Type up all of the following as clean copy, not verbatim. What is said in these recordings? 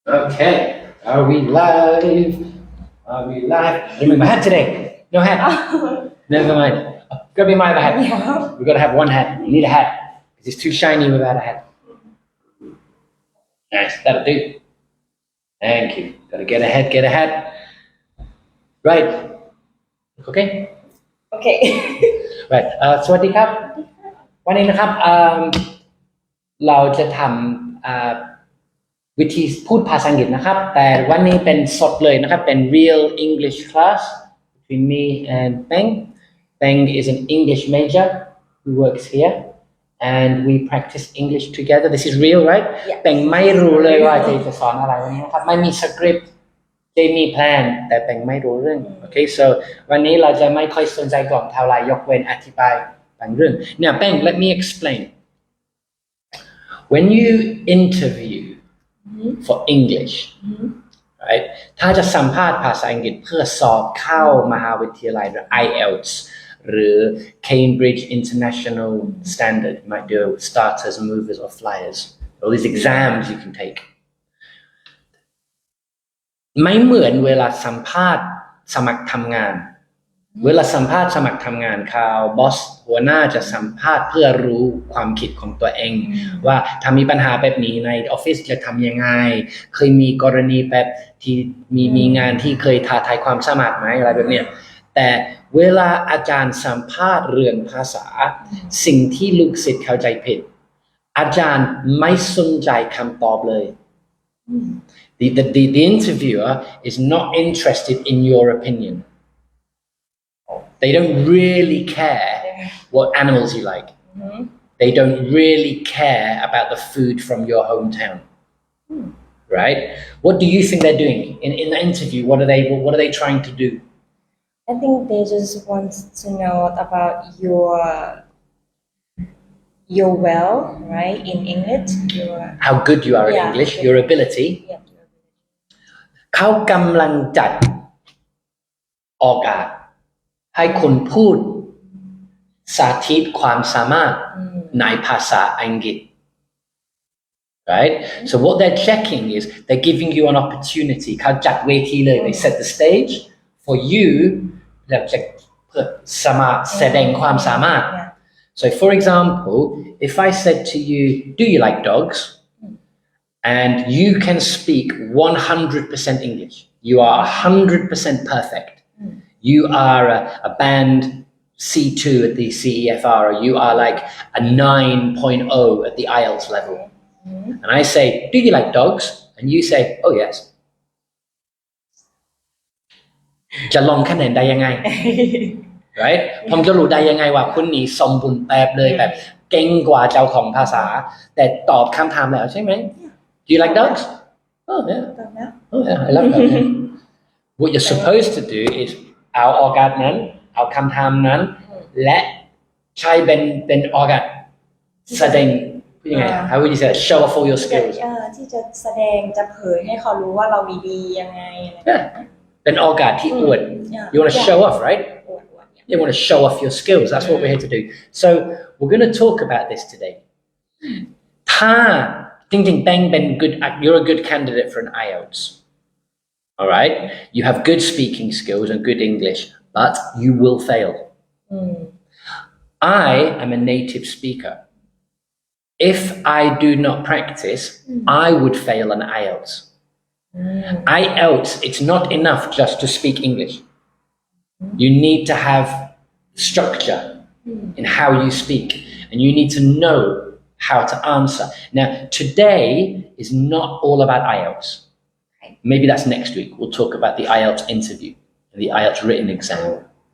Okay, are we live? Are we live? Remember hat today? No hat. Never mind. Grab me my other hat. Yeah. We've got to have one hat. You need a hat because it's too shiny without a hat. Nice, that'll do. Thank you. Got to get a hat, get a hat. Right. Okay? Okay. Right. สวัสดีครับ วันนี้นะครับเราจะทำวิธีพูดภาษาอังกฤษนะครับ แต่วันนี้เป็นสดเลยนะครับ เป็น real English class between me and Peng. Peng is an English major who works here and we practice English together. This is real, right? Yeah. Peng ไม่รู้เลยว่าจะสอนอะไรวันนี้นะครับ ไม่มีสคริปต์จะมีแพลนแต่แปงไม่รู้เรื่อง Okay, so วันนี้เราจะไม่ค่อยสนใจก่อนเท่าไหร่ยกเว้นอธิบายบางเรื่อง Now, Peng, let me explain. When you interview for English, right? ถ้าจะสัมภาษณ์ภาษาอังกฤษเพื่อสอบเข้ามหาวิทยาลัยหรือ IELTS หรือ Cambridge International Standard, you might do starters, movers or flyers. All these exams you can take. ไม่เหมือนเวลาสัมภาษณ์สมัครทำงานเวลาสัมภาษณ์สมัครทำงานเขาบอสหัวหน้าจะสัมภาษณ์เพื่อรู้ความคิดของตัวเองว่าถ้ามีปัญหาแบบนี้ในออฟฟิศจะทำยังไงเคยมีกรณีแบบที่มีงานที่เคยท้าทายความสามารถไหมอะไรแบบเนี้ยแต่เวลาอาจารย์สัมภาษณ์เรื่องภาษาสิ่งที่ลูกศิษย์เข้าใจผิดอาจารย์ไม่สนใจคำตอบเลยThe interviewer is not interested in your opinion. They don't really care what animals you like. They don't really care about the food from your hometown. Right? What do you think they're doing in the interview? What are they trying to do? I think they just want to know about your well, right? In English, how good you are in Yeah. English, your ability. Yeah. เขากำลังจัดออกอากาศให้คุณพูดสาธิตความสามารถในภาษาอังกฤษ right so what they're checking is they're giving you an opportunity เขาจัดเวทีเลย they set the stage for you แล้วจะเพื่อสามารถแสดงความสามารถ so for example if I said to you do you like dogs and you can speak 100% English. You are 100% perfect. You are a band C2 at the CEFR, or you are like a 9.0 at the IELTS level. And I say, do you like dogs? And you say, oh yes. จะลงคะแนนได้ยังไง right ผมจะรู้ได้ยังไงว่าคุณนี่สมบูรณ์แบบเลยแบบเก่งกว่าเจ้าของภาษาแต่ตอบคำถามแล้วใช่ไหมDo you like dogs? Oh yeah. Oh yeah, I love dogs. What you're supposed to do is เอาออกอากาศนั้นเอาคำถามนั้นและใช้เป็นออกอากาศแสดงยังไง How would you say that? Show off all your skills. ที่จะแสดงจะเผยให้เขารู้ว่าเรามีดียังไง Yeah. เป็นออกอากาศที่อวด You want to show off, right? You want to show off your skills. That's what we're here to do. So we're going to talk about this today. ถ้าจริงๆ Peng เป็น you're a good candidate for an IELTS. All right? You have good speaking skills and good English, but you will fail. I am a native speaker. If I do not practice, I would fail an IELTS. IELTS, it's not enough just to speak English. You need to have structure in how you speak, and you need to know how to answer. Now, today is not all about IELTS. Maybe that's next week. We'll talk about the IELTS interview and the IELTS written exam.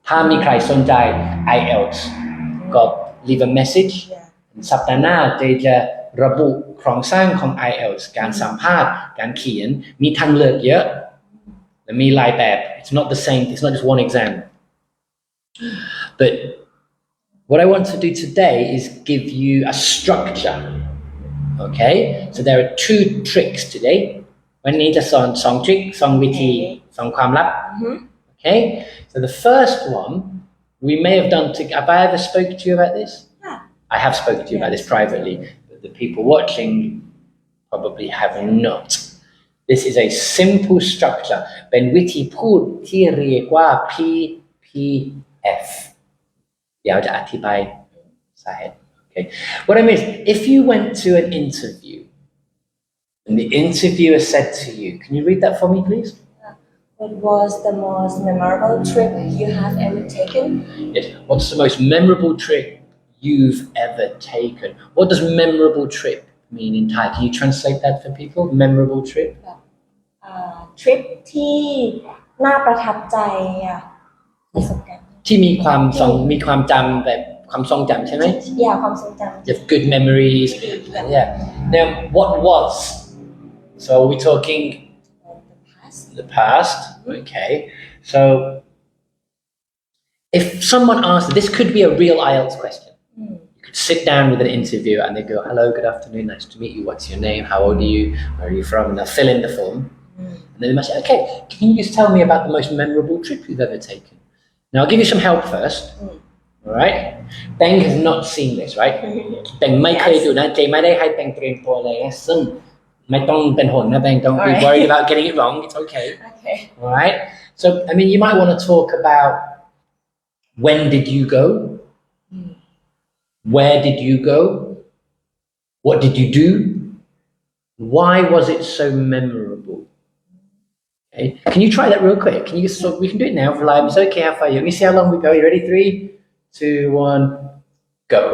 ถ้ามีใครสนใจ IELTS ก็ leave a message. สัปดาห์หน้าจะระบุโครงสร้างของ IELTS การสัมภาษณ์การเขียนมีทางเลือกเยอะและมีหลายแบบ It's not the same. It's not just one exam. But what I want to do today is give you a structure. Okay? So there are 2 tricks today. วันนี้จะสอน2 trick 2 วิธี2 ความลับ Okay? So the first one we may have done have I ever spoken to you about this? Yeah. I have spoken to you about this privately, but the people watching probably have not. This is a simple structure เป็นวิธีพูดที่เรียกว่า PPF เดี๋ยวจะอธิบายสาเหตุ Okay. What I mean is, if you went to an interview and the interviewer said to you, can you read that for me, please? What was the most memorable trip you have ever taken? Yes. What's the most memorable trip you've ever taken? What does memorable trip mean in Thai? Can you translate that for people? Memorable trip? ทริปที่น่าประทับใจอ่ะประสบการณ์ ที่มีความจำแบบความทรงจำใช่ไหม ความทรงจำ You have good memories. Yeah. Now, what was? So are we talking the past? Okay. So if someone asked, this could be a real IELTS question. You could sit down with an interviewer and they go, hello, good afternoon, nice to meet you. What's your name? How old are you? Where are you from? And they'll fill in the form. And then they might say, okay, can you just tell me about the most memorable trip you've ever taken? Now, I'll give you some help first. All right? Beng has not seen this, right? Beng ไม่เคยดูนะเจไม่ได้ให้ Beng เตรียมตัวเลยนะซึ่งไม่ต้องเป็นห่วงนะ Beng don't be worried about getting it wrong. It's okay. Okay. All right? So, I mean, you might want to talk about when did you go? Where did you go? What did you do? Why was it so memorable? Okay. Can you try that real quick? Can you we can do it now for live. It's okay. How far you? Let me see how long we go. You ready? 3, 2, 1, go.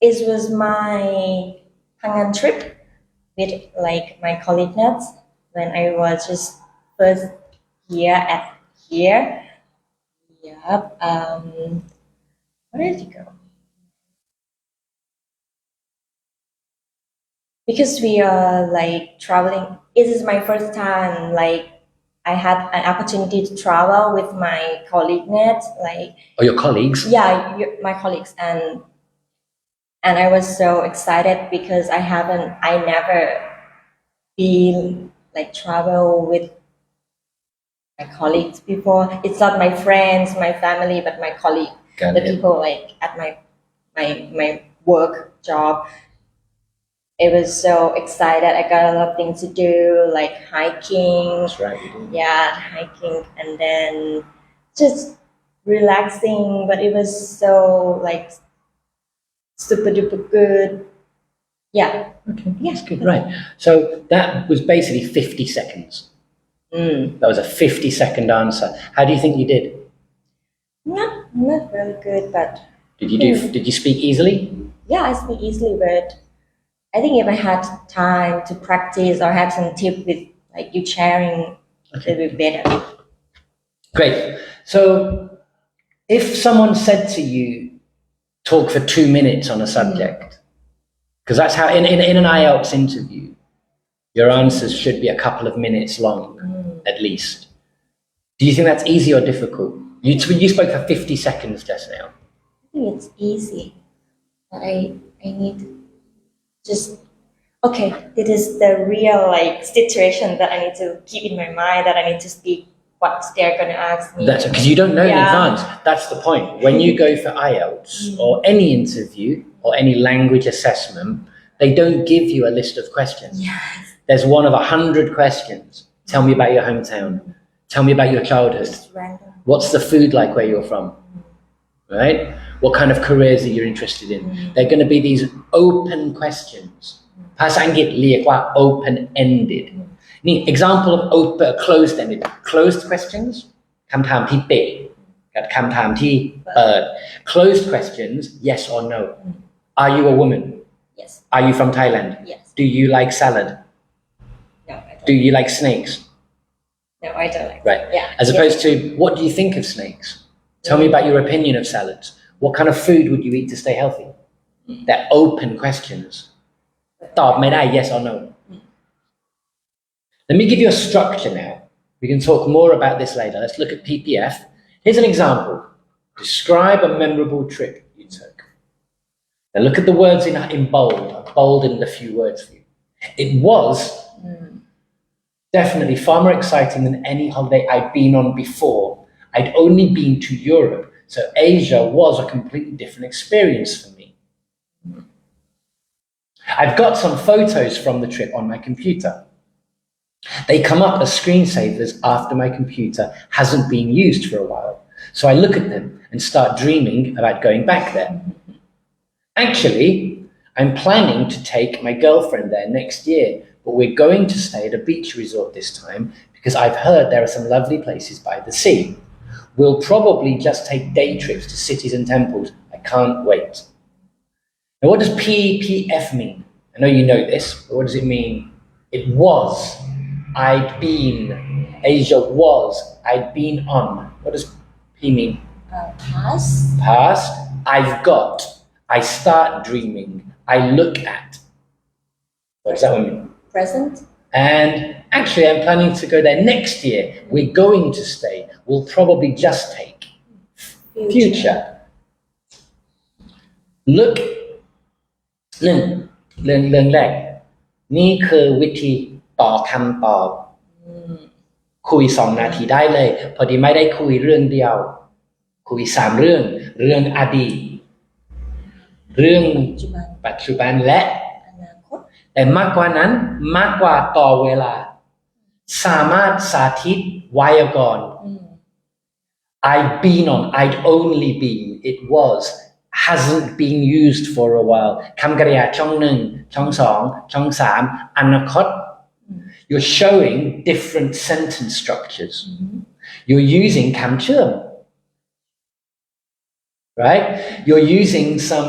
It was my Hangan trip with like my colleague nets when I was just first here. Yep. Where did you go? Because we are like traveling. It is my first time. Like I had an opportunity to travel with my colleague net. Like your colleagues? Yeah, my colleagues, and I was so excited because I never been like travel with my colleagues before. It's not my friends, my family, but my colleague, the people like at my work job. It was so excited. I got a lot of things to do, like hiking. That's right, you did. Yeah, hiking, and then just relaxing. But it was so like super duper good. Yeah. Okay, that's good. Right. So that was basically 50 seconds. That was a 50-second answer. How do you think you did? Not really good, but Did you speak easily? Yeah, I speak easily, but I think if I had time to practice or had some tip with like you sharing, it would be better. Great. So if someone said to you, talk for 2 minutes on a subject, because that's how in an IELTS interview, your answers should be a couple of minutes long, at least. Do you think that's easy or difficult? You spoke for 50 seconds just now. I think it's easy, but I need just okay. This is the real like situation that I need to keep in my mind, that I need to speak what they're going to ask me. That's because you don't know in advance. That's the point. When you go for IELTS or any interview or any language assessment, they don't give you a list of questions. Yes. There's one of 100 questions. Tell me about your hometown. Tell me about your childhood. Just random. What's the food like where you're from? Right? What kind of careers are you interested in? They're going to be these open questions. ภาษาอังกฤษเรียกว่า open-ended. นี่ example of open closed-ended. Closed questions คำถามที่ปิดกับคำถามที่เปิด Closed questions yes or no. Are you a woman? Yes. Are you from Thailand? Yes. Do you like salad? No, I don't. Do you like snakes? No, I don't like. Right. Yeah. As opposed to, what do you think of snakes? Tell me about your opinion of salads. What kind of food would you eat to stay healthy? They're open questions. ตอบไม่ได้ yes or no. Let me give you a structure now. We can talk more about this later. Let's look at PPF. Here's an example. Describe a memorable trip you took. Now look at the words in bold. I've bolded a few words for you. It was definitely far more exciting than any holiday I'd been on before. I'd only been to Europe, so Asia was a completely different experience for me. I've got some photos from the trip on my computer. They come up as screensavers after my computer hasn't been used for a while. So I look at them and start dreaming about going back there. Actually, I'm planning to take my girlfriend there next year, but we're going to stay at a beach resort this time because I've heard there are some lovely places by the sea. We'll probably just take day trips to cities and temples. I can't wait. Now, what does PPF mean? I know you know this, but what does it mean? It was. I'd been. Asia was. I'd been on. What does P mean? Past. Past. I've got. I start dreaming. I look at. What does that one mean? Present. And actually, I'm planning to go there next year. We're going to stay. We'll probably just take. Future. Look. เรื่องแรกนี่คือวิธีต่อคำตอบคุย2 นาทีได้เลยพอดีไม่ได้คุยเรื่องเดียวคุย3 เรื่องอดีตเรื่องปัจจุบันและอนาคตแต่มากกว่านั้นมากกว่าต่อเวลาสามารถสาธิตไวยากรณ์ I'd been on I'd only been it was hasn't been used for a while คำกริยาช่อง 1 ช่อง 2 ช่อง 3 อนาคต You're showing different sentence structures. You're using คำเชื่อม right? You're using some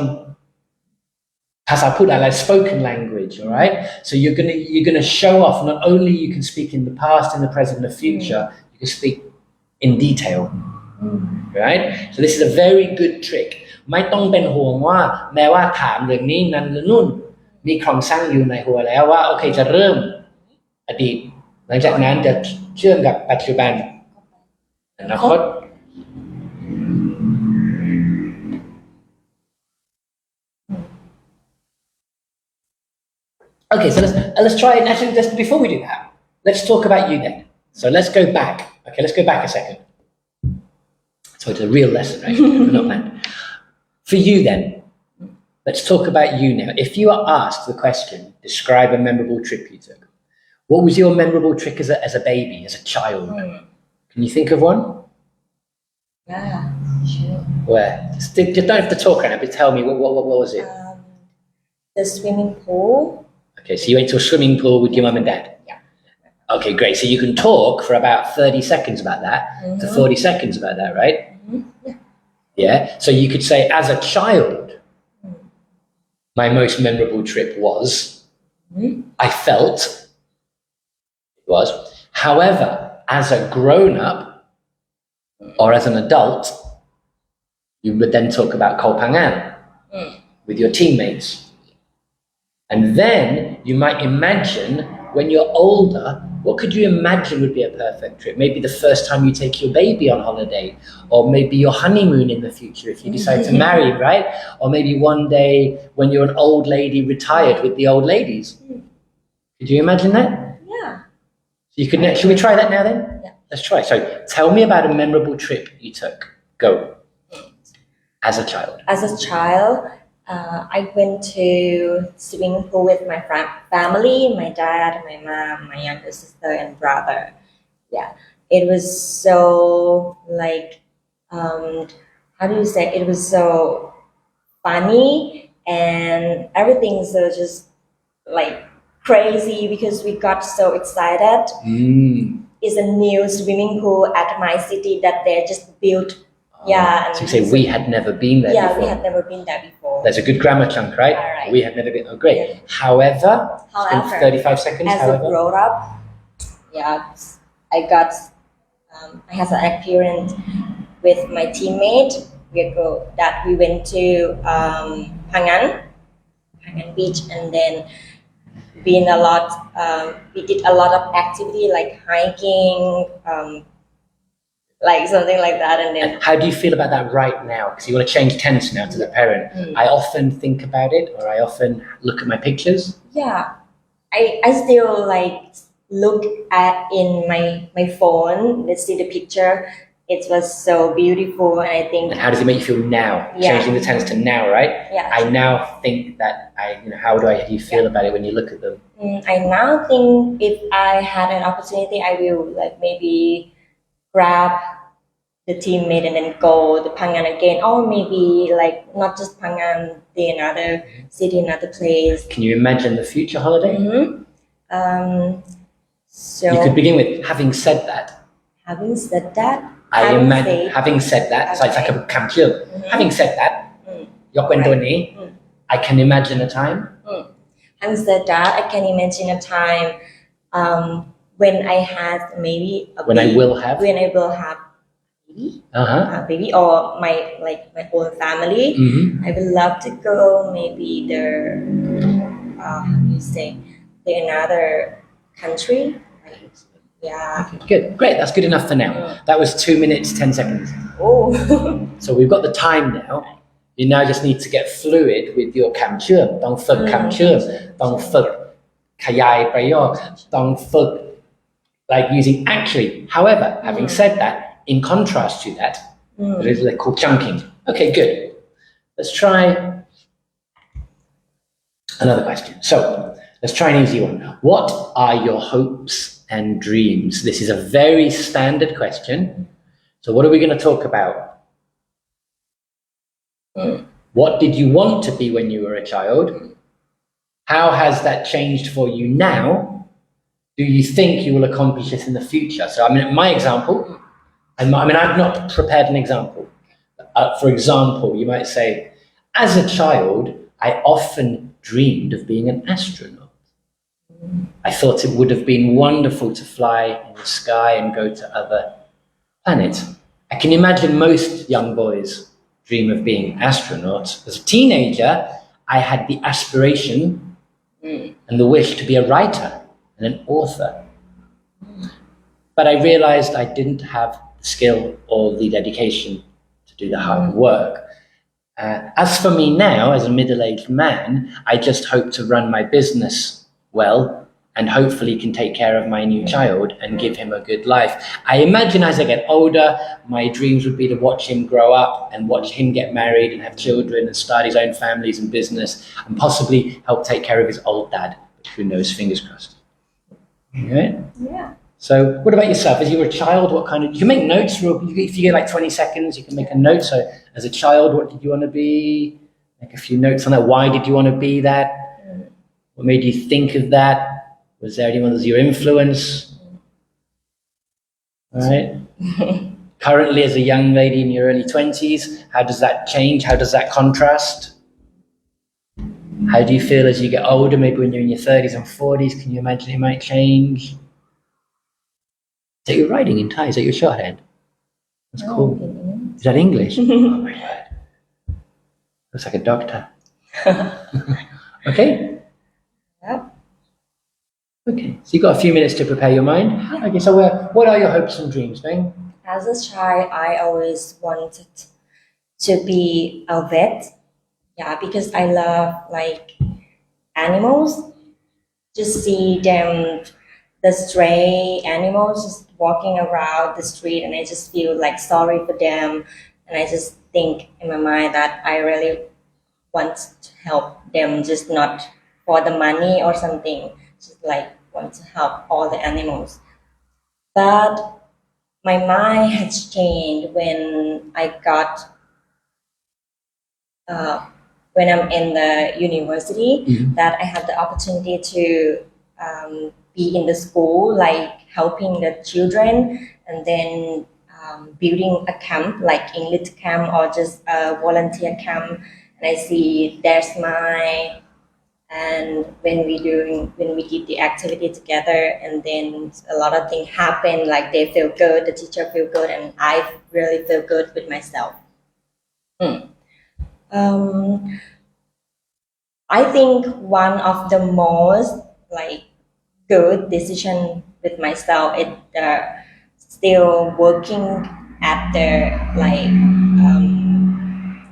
ภาษาพูดอะไร spoken language, all right? So you're gonna show off not only you can speak in the past, in the present, in the future, you can speak in detail, right? So this is a very good trick. ไม่ต้องเป็นห่วงว่าแม้ว่าถามเรื่องนี้นั้นหรือนู่นมีโครงสร้างอยู่ในหัวแล้วว่าโอเคจะเริ่มอดีตหลังจากนั้นจะเชื่อมกับปัจจุบันอนาคต Okay, so let's try it. Actually, just before we do that, let's talk about you then. So let's go back. Okay, let's go back a second. So it's a real lesson, right? Not that. For you then, let's talk about you now. If you are asked the question, describe a memorable trip you took. What was your memorable trip as a baby, as a child? Can you think of one? Yeah, sure. Where? You don't have to talk right now, but tell me, what was it? The swimming pool. Okay, so you went to a swimming pool with your mum and dad? Yeah. Okay, great. So you can talk for about 30 seconds about that, to 40 seconds about that, right? Yeah. So you could say, as a child, my most memorable trip was, I felt it was. However, as a grown-up or as an adult, you would then talk about Kolpangan with your teammates. And then you might imagine when you're older, what could you imagine would be a perfect trip? Maybe the first time you take your baby on holiday, or maybe your honeymoon in the future if you decide to marry, right? Or maybe one day when you're an old lady retired with the old ladies. Could you imagine that? Yeah. You could. Should we try that now then? Yeah. Let's try. So tell me about a memorable trip you took. Go. As a child. As a child, I went to swimming pool with my family, my dad, my mom, my younger sister, and brother. Yeah, it was so like, how do you say? It was so funny and everything so just like crazy because we got so excited. It's a new swimming pool at my city that they just built. Yeah. And so you say we had never been there before. Yeah, we had never been there before. There's a good grammar chunk, right? All right. We had never been. Oh, great. Yeah. However, 35 seconds. As a grown up, yeah, I got, I had an experience with my teammate. We went to Phangan Beach, and then we did a lot of activity like hiking, like something like that. And then, how do you feel about that right now? Because you want to change tense now to the parent. I often think about it, or I often look at my pictures. Yeah, I still like look at in my phone. Let's see the picture it was so beautiful, and I think And how does it make you feel now? Yeah. Changing the tense to now, right? Yeah. I now think that how do you feel about it when you look at them? I now think if I had an opportunity, I will like maybe grab the teammate and then go to Pangan again, or maybe like not just Pangan, the another city, another place. Can you imagine the future holiday? So You could begin with having said that. having said that, I imagine having said that. So it's like aคำเชื่อม Having said that ยกเว้นตัวนี้ I can imagine a time. Having said that, I can imagine a time when I had maybe When I will have. when I will have baby or my own family. I would love to go maybe how do you say the another country. Yeah. Okay, good. Great. That's good enough for now. That was 2 minutes, 10 seconds. Oh. So we've got the time now. You now just need to get fluid with your คำเชื่อม ต้องฝึกคำเชื่อม ต้องฝึกขยายประโยค ต้องฝึก like using actually. However, having said that, in contrast to that, there is called chunking. Okay, good. Let's try another question. So let's try an easy one. What are your hopes and dreams? This is a very standard question. So what are we going to talk about? What did you want to be when you were a child? How has that changed for you now? Do you think you will accomplish this in the future? So my example, I've not prepared an example. For example, you might say, as a child, I often dreamed of being an astronaut. I thought it would have been wonderful to fly in the sky and go to other planets. I can imagine most young boys dream of being astronauts. As a teenager, I had the aspiration and the wish to be a writer and an author. But I realized I didn't have the skill or the dedication to do the hard work. As for me now, as a middle-aged man, I just hope to run my business well and hopefully can take care of my new child and give him a good life. I imagine as I get older, my dreams would be to watch him grow up and watch him get married and have children and start his own families and business and possibly help take care of his old dad. But who knows, fingers crossed. Right? Yeah. So what about yourself? As you were a child, you can make notes. If you get like 20 seconds, you can make a note. So as a child, what did you want to be? Make a few notes on that. Why did you want to be that? What made you think of that? Was there anyone that was your influence? All right. Currently, as a young lady in your early 20s, how does that change? How does that contrast? How do you feel as you get older? Maybe when you're in your 30s and 40s, can you imagine it might change? Is that your writing in Thai? Is that your shorthand? That's cool. Is that English? Oh my God. Looks like a doctor. Okay? Yep. Okay. So you've got a few minutes to prepare your mind. Okay, so what are your hopes and dreams, Bang? As a child, I always wanted to be a vet. Yeah, because I love like animals. Just see them, the stray animals just walking around the street, and I just feel like sorry for them. And I just think in my mind that I really want to help them, just not for the money or something. Just like want to help all the animals. But my mind has changed when I got when I'm in the university, that I have the opportunity to be in the school, like helping the children, and then building a camp, like English camp or just a volunteer camp. And I see their smile, and when we did the activity together, and then a lot of things happen, like they feel good, the teacher feel good, and I really feel good with myself. I think one of the most like good decision with myself is still working at the like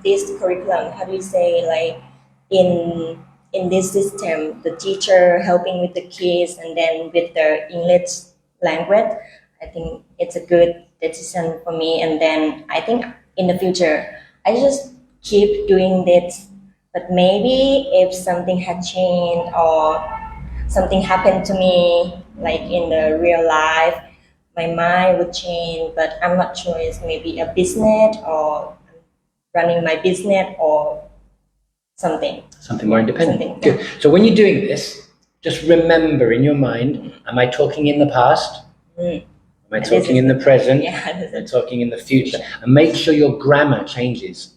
this curriculum. How do you say, like in this system, the teacher helping with the kids and then with the English language. I think it's a good decision for me. And then I think in the future, I just keep doing this. But maybe if something had changed or something happened to me, like in the real life, my mind would change. But I'm not sure. It's maybe a business or running my business or something. Something more independent. Something, Good. So when you're doing this, just remember in your mind, am I talking in the past? Am I talking in the present? Yeah. Am I talking in the future? And make sure your grammar changes.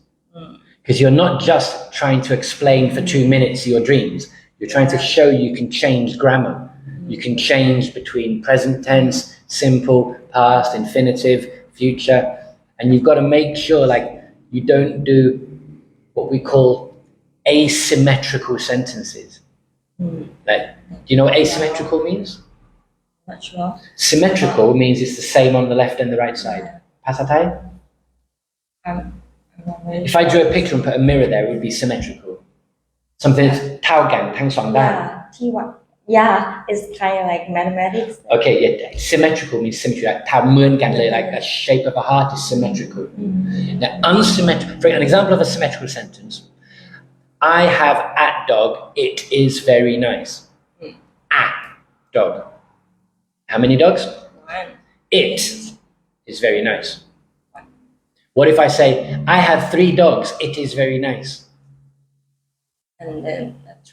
Because you're not just trying to explain for 2 minutes your dreams. You're trying to show you can change grammar. You can change between present tense, simple, past, infinitive, future. And you've got to make sure like you don't do what we call asymmetrical sentences. Like, do you know what asymmetrical means? Not sure. Symmetrical means it's the same on the left and the right side. ภาษาไทย? I'm not really If I drew a picture and put a mirror there, it would be symmetrical. Something that's เท่ากันทั้งสองด้าน Yeah, ที่ว่า yeah, it's kind of like mathematics. Okay, yeah, symmetrical means symmetry. Like เท่าเหมือนกันเลย like a shape of a heart is symmetrical. Now, unsymmetrical, for an example of a symmetrical sentence, I have at dog, it is very nice. At dog. How many dogs? One. It is very nice. What if I say, I have 3 dogs, it is very nice? And then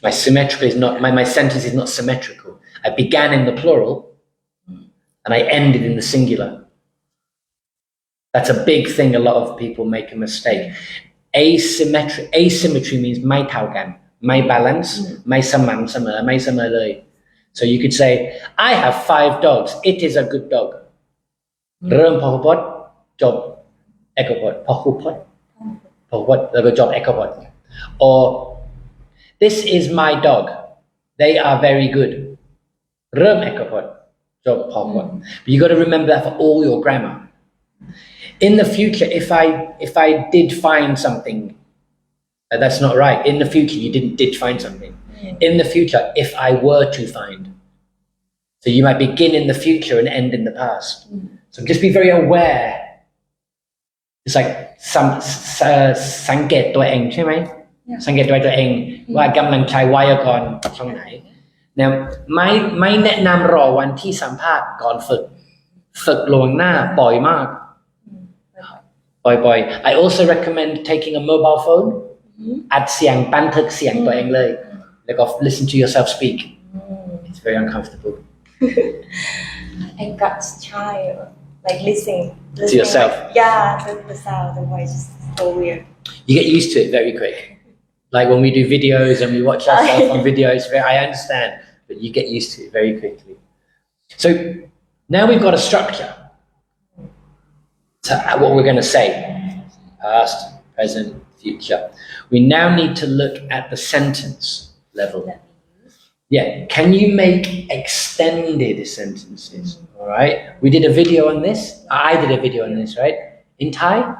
My symmetrical is not, my sentence is not symmetrical. I began in the plural and I ended in the singular. That's a big thing. A lot of people make a mistake. Asymmetry means ไม่เท่ากัน ไม่ balance ไม่สม่ำเสมอ ไม่เสมอเลย So you could say, I have 5 dogs. It is a good dog. เริ่มพหุพจน์จบเอกพจน์พหุพจน์แล้วก็จบเอกพจน์ or this is my dog. They are very good. เริ่มเอกพจน์จบพหุพจน์ But you got to remember that for all your grammar. In the future, if I did find something, that's not right. In the future, you did find something. In the future, if I were to find. So you might begin in the future and end in the past. So just be very aware. It's like สังเกตตัวเองใช่ไหม สังเกตตัวเองว่ากำลังใช้ไวยากรณ์ช่องไหน Now ไม่แนะนำรอวันที่สัมภาษณ์ก่อนฝึกล่วงหน้าบ่อยมาก บ่อยๆ I also recommend taking a mobile phone อัดเสียงบันทึกเสียงตัวเองเลยแล้วก็ listen to yourself speak. It's very uncomfortable. I got shy, like listening To yourself? Like, yeah, the sound, the voice is so weird. You get used to it very quick. Like when we do videos and we watch ourselves on videos, I understand, but you get used to it very quickly. So now we've got a structure to what we're going to say. Past, present, future. We now need to look at the sentence level. Yeah, can you make extended sentences? All right. We did a video on this. I did a video on this, right? In Thai?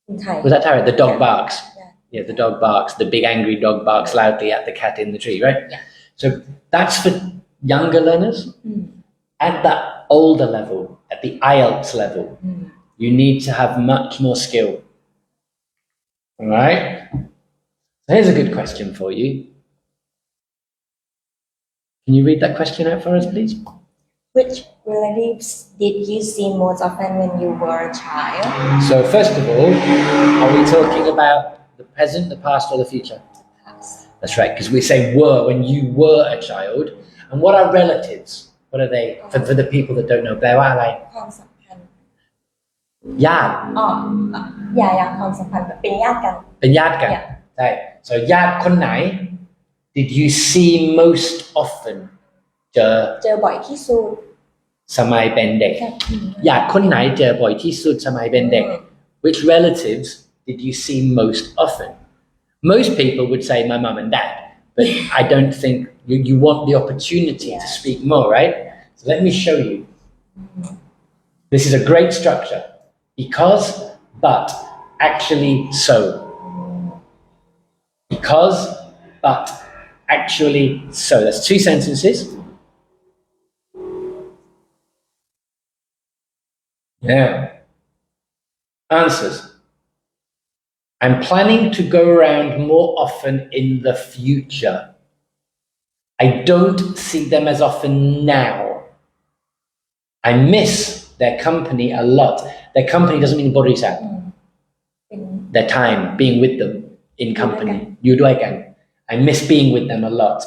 In Thai. Was that Thai? The dog barks. Yeah. Yeah, the dog barks. The big angry dog barks loudly at the cat in the tree, right? Yeah. So that's for younger learners. At the older level, at the IELTS level, you need to have much more skill. All right. So here's a good question for you. Can you read that question out for us, please? Which relatives did you see most often when you were a child? So first of all, are we talking about the present, the past, or the future? Past. That's right, because we say were when you were a child. And what are relatives? What are they? For the people that don't know, แปลว่าอะไร? ความสัมพันธ์ ญาติ yeah ความสัมพันธ์แบบเป็นญาติกัน เป็นญาติกัน Yeah. ใช่ so ญาติคนไหน did you see most often เจอ บ่อยที่สุด สมัยเป็นเด็ก ญาติคนไหนเจอบ่อยที่สุดสมัยเป็นเด็ก which relatives did you see most often? Most people would say my mum and dad, but I don't think you want the opportunity to speak more, right? So let me show you. This is a great structure. Because, but, actually, so. Because, but, actually, so. That's 2 sentences. Now, answers. I'm planning to go around more often in the future. I don't see them as often now. I miss their company a lot. Their company doesn't mean บริษัท their time being with them in company อยู่ด้วยกัน I miss being with them a lot.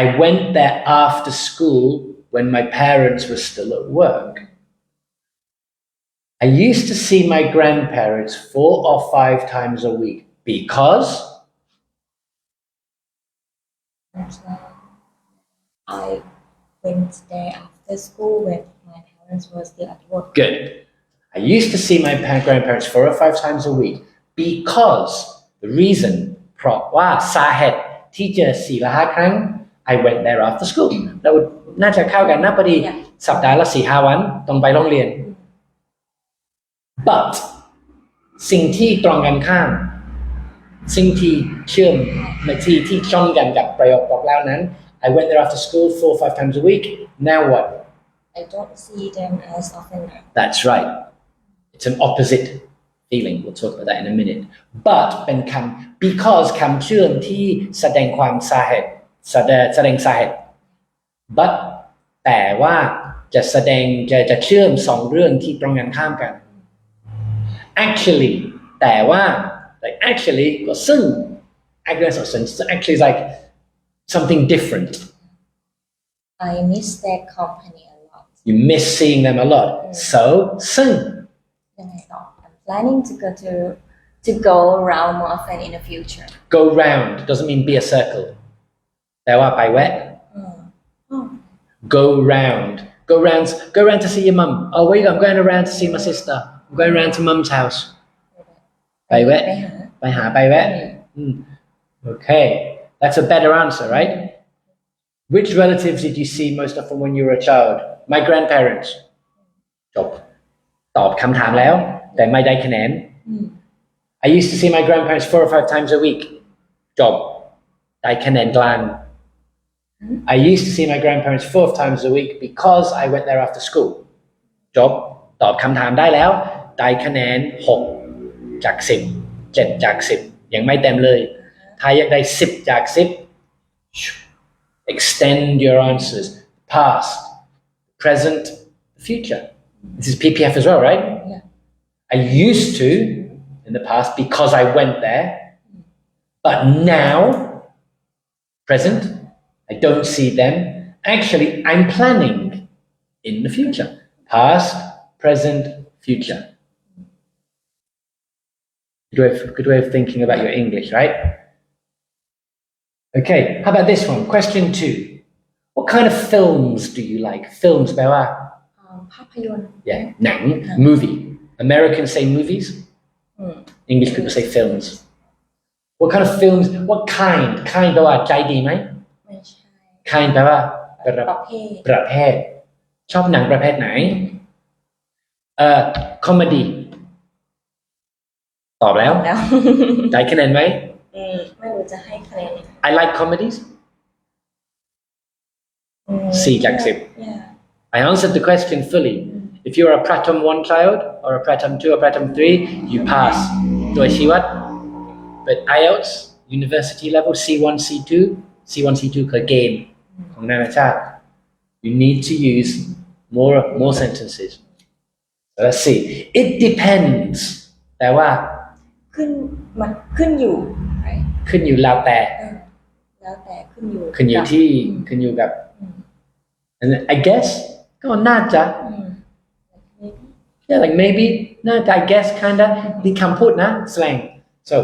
I went there after school when my parents were still at work. I used to see my grandparents 4 or 5 times a week because I went there after school when my parents were still at work. Good. I used to see my grandparents 4 or 5 times a week because the reason เพราะว่าสาเหตุที่เจอ4 และ 5 ครั้ง I went there after school เราน่าจะเข้ากันนะพอดีสัปดาห์ละ 4-5 วันต้องไปโรงเรียน but สิ่งที่ตรงกันข้ามสิ่งที่เชื่อมที่ชนกันกับประโยคบอกแล้วนั้น I went there after school 4 or 5 times a week. Now what? I don't see them as often now. That's right. It's an opposite feeling. We'll talk about that in a minute. But เป็นคำ because คำเชื่อมที่แสดงความสาเหตุแสดงสาเหตุ but แต่ว่าจะแสดงจะเชื่อม2 เรื่องที่ตรงกันข้ามกัน actually แต่ว่า like actually ก็ซึ่ง actually is like something different. I miss their company a lot. You miss seeing them a lot. So ซึ่ง ยังไงต่อ I'm planning to go around more often in the future. Go round doesn't mean be a circle. แต่ว่าไปแวะ Go round. Go round to see your mum. Oh, wait, I'm going around to see my sister. I'm going around to mum's house. ไปแวะ ไปแวะ Okay, that's a better answer, right? Which relatives did you see most often when you were a child? My grandparents. จบตอบคำถามแล้วแต่ไม่ได้คะแนน I used to see my grandparents 4 or 5 times a week. จบได้คะแนนกลาง I used to see my grandparents 4 times a week because I went there after school. จบตอบคำถามได้แล้วได้คะแนน6 จาก 10 7 จาก 10 ยังไม่เต็มเลยถ้าอยากได้10 จาก 10 extend your answers past present future. This is PPF as well, right? Yeah. I used to in the past because I went there, but now present I don't see them. Actually, I'm planning in the future. Past, present, future. Good way of thinking about your English, right? Okay, how about this one? Question 2. What kind of films do you like? Films แปลว่า ภาพยนตร์ Yeah, หนัง movie. Americans say movies. English people say films. What kind of films? What kind? Kind แปลว่าใจดีไหม ไม่ใช่ kind แปลว่าประเภท ชอบหนังประเภทไหนcomedy ตอบแล้ว ได้คะแนนไหม ไม่รู้จะให้คะแนน I like comedies 4 จาก 10 Yeah. I answered the question fully. If you're a Pratham 1 child or a Pratham 2 or Pratham 3 you pass โดยชี้วัด but IELTS university level C1 C2 คือเกณฑ์ของนานาชาติ you need to use more sentences. So let's see. It depends. แต่ว่าขึ้นอยู่ ขึ้นอยู่แล้วแต่ แล้วแต่ขึ้นอยู่กับ and I guess ก็น่าจะ yeah like maybe น่าจะ I guess kinda นี่คำพูดนะ slang. So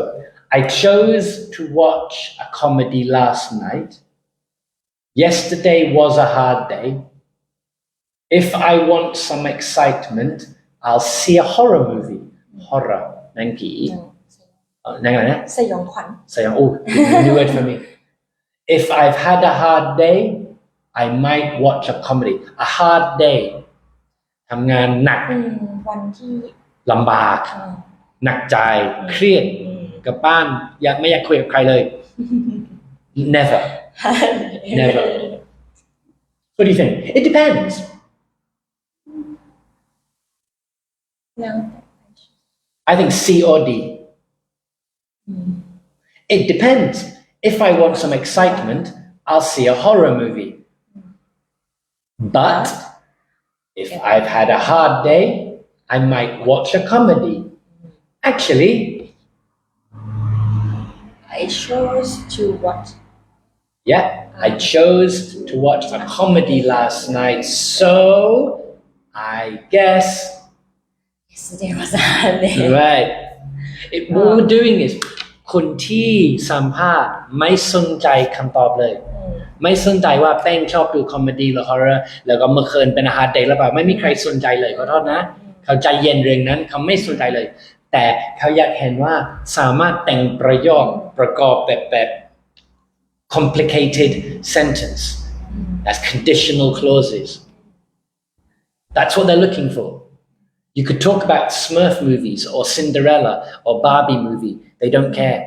I chose to watch a comedy last night. Yesterday was a hard day. If I want some excitement, I'll see a horror movie. Horror หนังผีหนังอะไรนะ สยองขวัญ new word for me. If I've had a hard day, I might watch a comedy. A hard day ทำงานหนัก วันที่ ลำบาก หนักใจ เครียดกลับบ้านไม่อยากคุยกับใครเลย Never. What do you think? It depends. No. I think C or D. It depends. If I want some excitement, I'll see a horror movie. But if I've had a hard day, I might watch a comedy. Actually, I chose to watch. yeah, I chose to watch a comedy last night, so I guess Yesterday was a hard day. right. What we're doing is คนที่สัมภาษณ์ไม่สนใจคำตอบเลย ไม่สนใจว่าแป้งชอบดูคอมเมดี้หรือฮอร์เรอร์แล้วก็เมื่อคืนเป็นอาหารเดย์หรือเปล่าไม่มีใครสนใจเลยขอโทษนะเขาใจเย็นเรื่องนั้นเขาไม่สนใจเลย แต่เขาอยากเห็นว่าสามารถแต่งประโยคประกอบแบบ complicated sentence that's conditional clauses that's what they're looking for. You could talk about Smurf movies or Cinderella or Barbie movie. They don't care.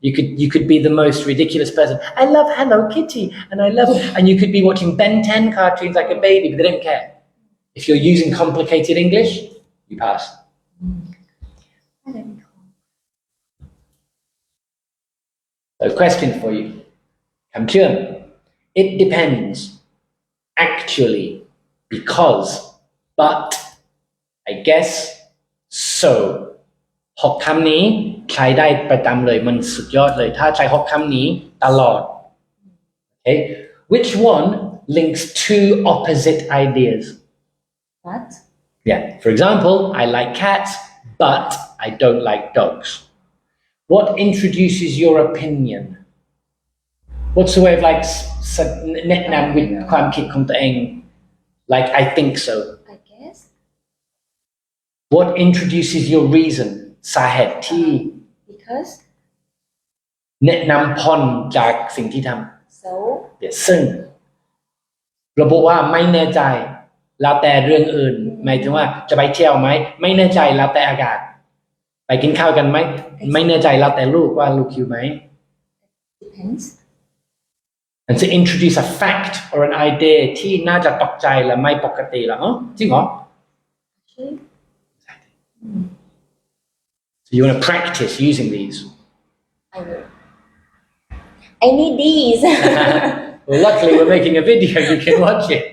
You could be the most ridiculous person. I love Hello Kitty and you could be watching Ben 10 cartoons like a baby, but they don't care. If you're using complicated English, you pass. So question for you. คำเชื่อม It depends. Actually. Because. But. I guess so 6 คำนี้ใช้ได้ประจำเลยมันสุดยอดเลยถ้าใช้6 คำนี้ตลอด Okay which one links two opposite ideas What? Yeah for example I like cats but I don't like dogs What introduces your opinion What's the way of like แนะนำวิธีความคิดของตัวเอง Like I think so What introduces your reason สาเหตุที่ Because แนะนำพรจากสิ่งที่ทำ So ซึ่งระบุว่าไม่แน่ใจแล้วแต่เรื่องอื่นหมายถึงว่าจะไปเที่ยวไหมไม่แน่ใจแล้วแต่อากาศไปกินข้าวกันไหมไม่แน่ใจแล้วแต่ลูกว่าลูกหิวไหม Depends and to introduce a fact or an idea ที่น่าจะตกใจและไม่ปกติแล้วจริงเหรอ So you want to practice using these? I will. I need these. Well, luckily we're making a video, you can watch it.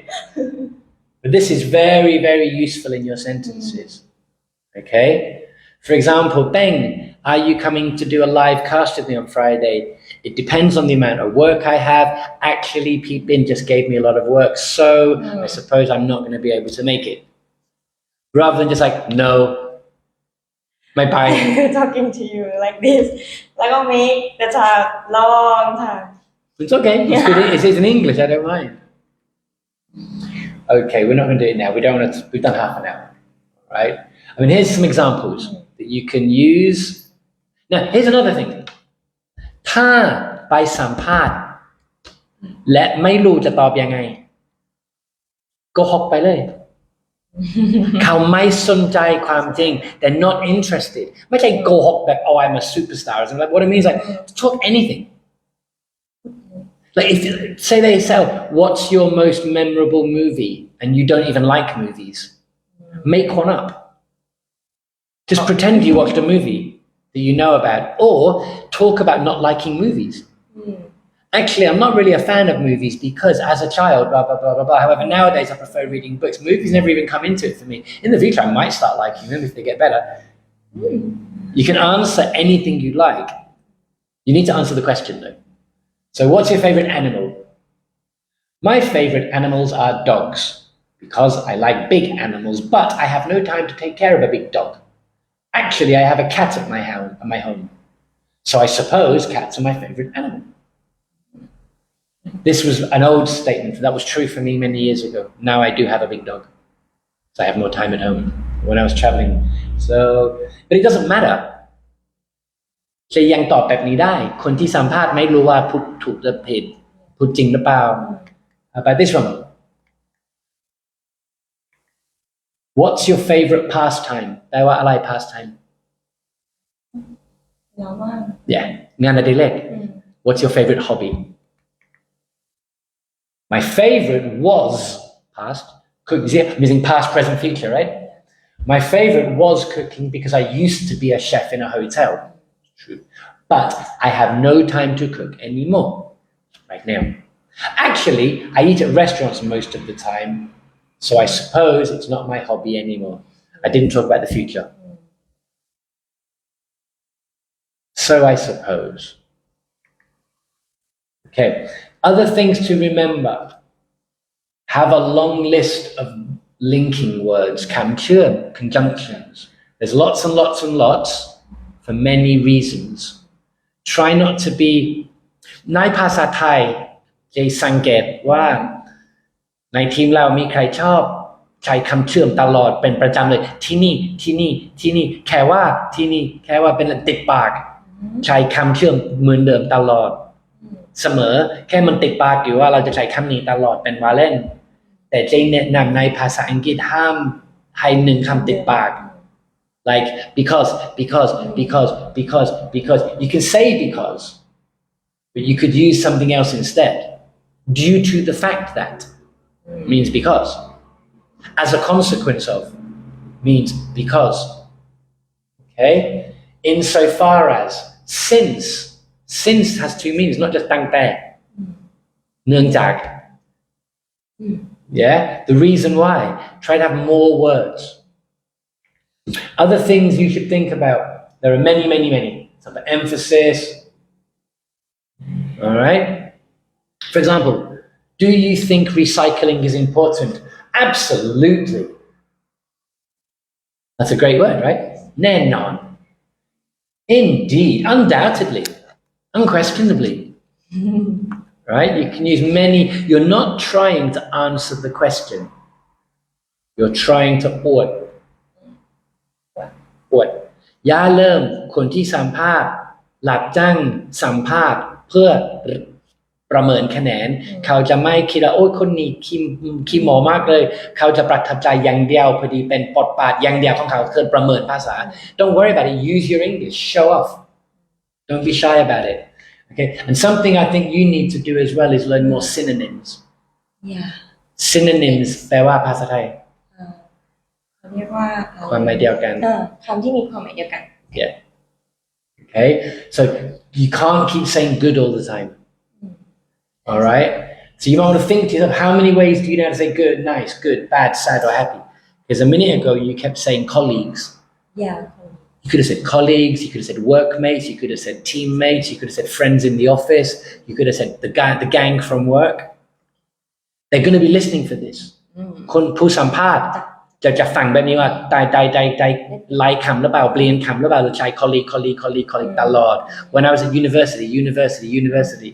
But this is very, very useful in your sentences. Okay? For example, Beng, are you coming to do a live cast with me on Friday? It depends on the amount of work I have. Actually, Bin just gave me a lot of work, so I suppose I'm not going to be able to make it. Rather than just like, no, my bye. Talking to you like this. Like I'll make the talk long time. It's okay. It's good. It's in English. I don't mind. Okay, we're not going to do it now. We don't want to. We've done half an hour, right? I mean, here's some examples that you can use. Now, here's another thing. ถ้าไปสัมภาษณ์และไม่รู้จะตอบยังไงก็ฮอกไปเลย เขาไม่สนใจความจริง they're not interested ไม่ใช่โกหกแบบ oh I'm a superstar and like what it means like talk anything like if say they say what's your most memorable movie and you don't even like movies make one up just pretend you watched a movie that you know about or talk about not liking movies Actually, I'm not really a fan of movies because as a child, blah, blah, blah, blah, blah. However, nowadays I prefer reading books. Movies never even come into it for me. In the future, I might start liking them if they get better. You can answer anything you like. You need to answer the question though. So what's your favorite animal? My favorite animals are dogs because I like big animals, but I have no time to take care of a big dog. Actually, I have a cat at my home. So I suppose cats are my favorite animal. This was an old statement that was true for me many years ago. Now I do have a big dog. So I have more time at home when I was traveling. So, but it doesn't matter. จะยังตอบแบบนี้ได้คนที่สัมภาษณ์ไม่รู้ว่าพูดถูกหรือผิดพูดจริงหรือเปล่า How about this one? What's your favorite pastime? แปลว่าอะไร pastime? เราว่าง Yeah. งานอดิเรก What's your favorite hobby? My favorite was past, I'm using past, present, future, right? My favorite was cooking because I used to be a chef in a hotel. True. But I have no time to cook anymore right now. Actually, I eat at restaurants most of the time, so I suppose it's not my hobby anymore. I didn't talk about the future. So I suppose. Okay. Other things to remember. Have a long list of linking words, คำเชื่อม conjunctions. There's lots and lots and lots for many reasons. Try not to be ในภาษาไทยจะสังเกตว่าในทีมเรามีใครชอบใช้คำเชื่อมตลอดเป็นประจำเลยที่นี่ที่นี่ที่นี่แค่ว่าที่นี่แค่ว่าเป็นติดปากใช้คำเชื่อมเหมือนเดิมตลอดเสมอแค่มันติดปากอยู่ว่าเราจะใช้คำนี้ตลอดเป็นว่าเล่นแต่เจแนะนำในภาษาอังกฤษห้ามให้หนึ่งคำติดปาก like because you can say because but you could use something else instead due to the fact that means because as a consequence of means because okay insofar as since has two meanings not just ตั้งแต่เนื่องจาก yeah the reason why try to have more words other things you should think about there are many so the emphasis all right for example do you think recycling is important absolutely that's a great word right แน่นอน indeed undoubtedly unquestionably right you can use many you're not trying to answer the question you're trying to อวดอย่าเริ่มคนที่สัมภาษณ์หลับจ้างสัมภาษณ์เพื่อประเมินคะแนนเขาจะไม่คิดว่าโอ้ยคนนี้ขี้โมมากเลยเขาจะประทับใจอย่างเดียวพอดีเป็นบทบาทอย่างเดียวของเขาคือประเมินภาษา don't worry about it use your English show off don't be shy about it okay and something I think you need to do as well is learn more synonyms yeah synonyms แปลว่าภาษาไทยเรียกว่าความหมายเดียวกันคำที่มีความหมายเดียวกัน yeah okay so you can't keep saying good all the time all right so you might want to think to yourself how many ways do you know how to say good nice good bad sad or happy because a minute ago you kept saying colleagues yeah you could have said colleagues you could have said workmates you could have said teammates you could have said friends in the office you could have said the gang from work they're going to be listening for this คนผู้สัมภาษณ์จะฟังแบบนี้ว่าตายไล่คำหรือเปล่าเปลี่ยนคำหรือเปล่าหรือใช้ colleague ตลอด when I was at university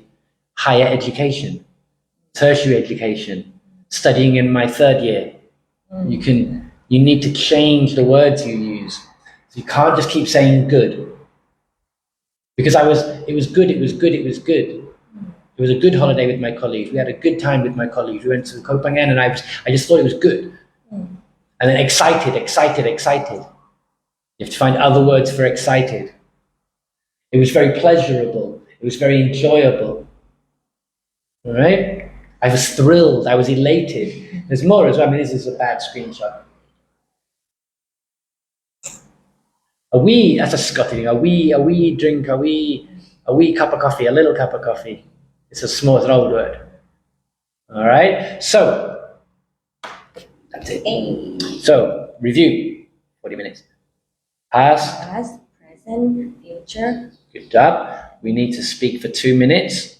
higher education tertiary education studying in my third year you need to change the words you use so you can't just keep saying good because it was good it was a good holiday with my colleagues we had a good time with my colleagues we went to Copenhagen and I just thought it was good and then excited. You have to find other words for excited. It was very pleasurable. It was very enjoyable. All right? I was thrilled. I was elated. There's more as well. I mean, this is a bad screenshot. A wee, that's a Scottish thing. A wee drink, a wee cup of coffee, a little cup of coffee. It's an old word. All right? So, that's it. So, review. 40 minutes. Past, present, future. Good job. We need to speak for 2 minutes.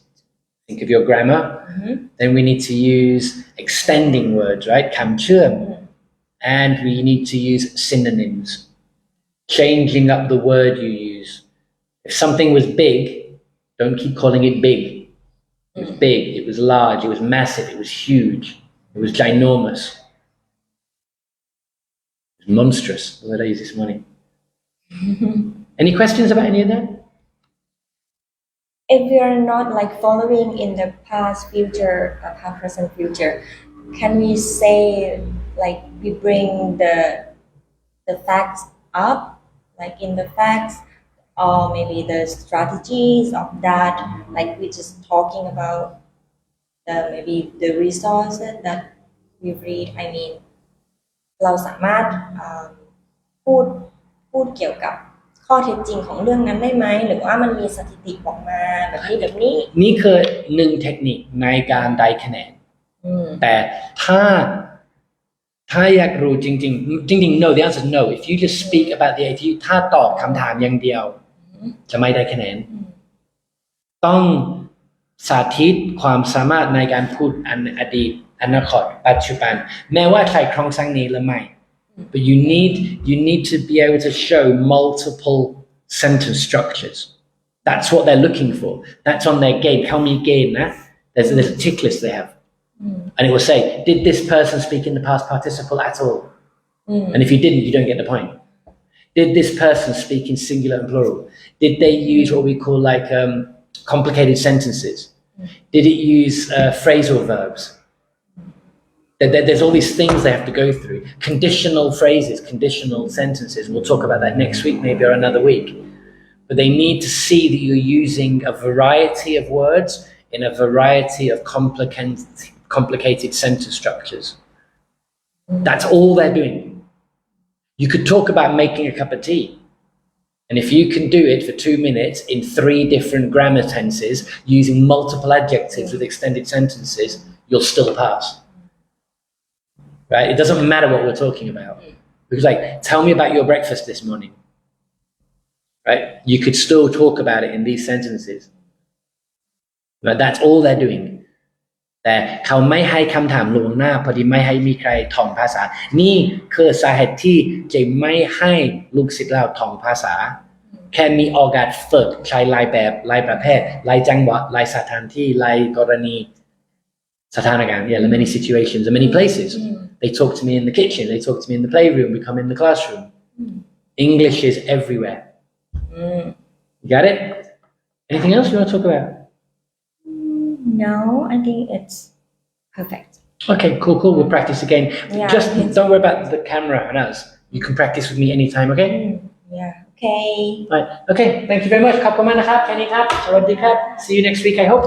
Think of your grammar. Then we need to use extending words, right? คำเชื่อม And we need to use synonyms. Changing up the word you use. If something was big, don't keep calling it big. It was big, it was large, it was massive, it was huge, it was ginormous. It was monstrous. The word I used this morning. Any questions about any of that? If we are not like following in the past, future, past, present, future, can we say like we bring the facts up, like in the facts, or maybe the strategies of that, like we just talking about maybe the resources that we read. I mean, เราสามารถ พูดเกี่ยวกับข้อเท็จจริงของเรื่องนั้นได้ไหมหรือว่ามันมีสถิติบอกมาแบบนี้นี่คือหนึ่งเทคนิคในการได้คะแนนแต่ถ้าอยากรู้จริง no the answer is no if you just speak about the AT ถ้าตอบคำถามอย่างเดียวจะไม่ได้คะแนนต้องสาธิตความสามารถในการพูดอดีตอนาคตปัจจุบันแม้ว่าใช้โครงสร้างนี้หรือไม่ but you need to be able to show multiple sentence structures that's what they're looking for that's on their game เขามีเกณฑ์นะ there's a tick list they have and it will say did this person speak in the past participle at all and if you didn't you don't get the point did this person speak in singular and plural did they use what we call like complicated sentences did it use phrasal verbs there's all these things they have to go through conditional phrases conditional sentences we'll talk about that next week maybe or another week but they need to see that you're using a variety of words in a variety of complicated sentence structures that's all they're doing you could talk about making a cup of tea and if you can do it for 2 minutes in 3 different grammar tenses using multiple adjectives with extended sentences you'll still pass right it doesn't matter what we're talking about because like tell me about your breakfast this morning right you could still talk about it in these sentences but that's all they're doing แต่เขาไม่ให้คำถามลวงหน้าพอดีไม่ให้มีใครท่องภาษานี่คือสาเหตุที่จะไม่ให้ลูกศิษย์เราท่องภาษาแค่มีโอกาสฝึกใช้หลายแบบหลายประเภทหลายจังหวะหลายสถานที่หลายกรณีสถานการณ์ yeah many situations and many places they talk to me in the kitchen they talk to me in the playroom we come in the classroom English is everywhere you got it anything else you want to talk about no I think it's perfect okay cool we'll practice again just don't worry about the camera and us you can practice with me anytime okay yeah okay right okay thank you very much ขอบคุณมากนะครับแค่นี้ครับสวัสดีครับ see you next week I hope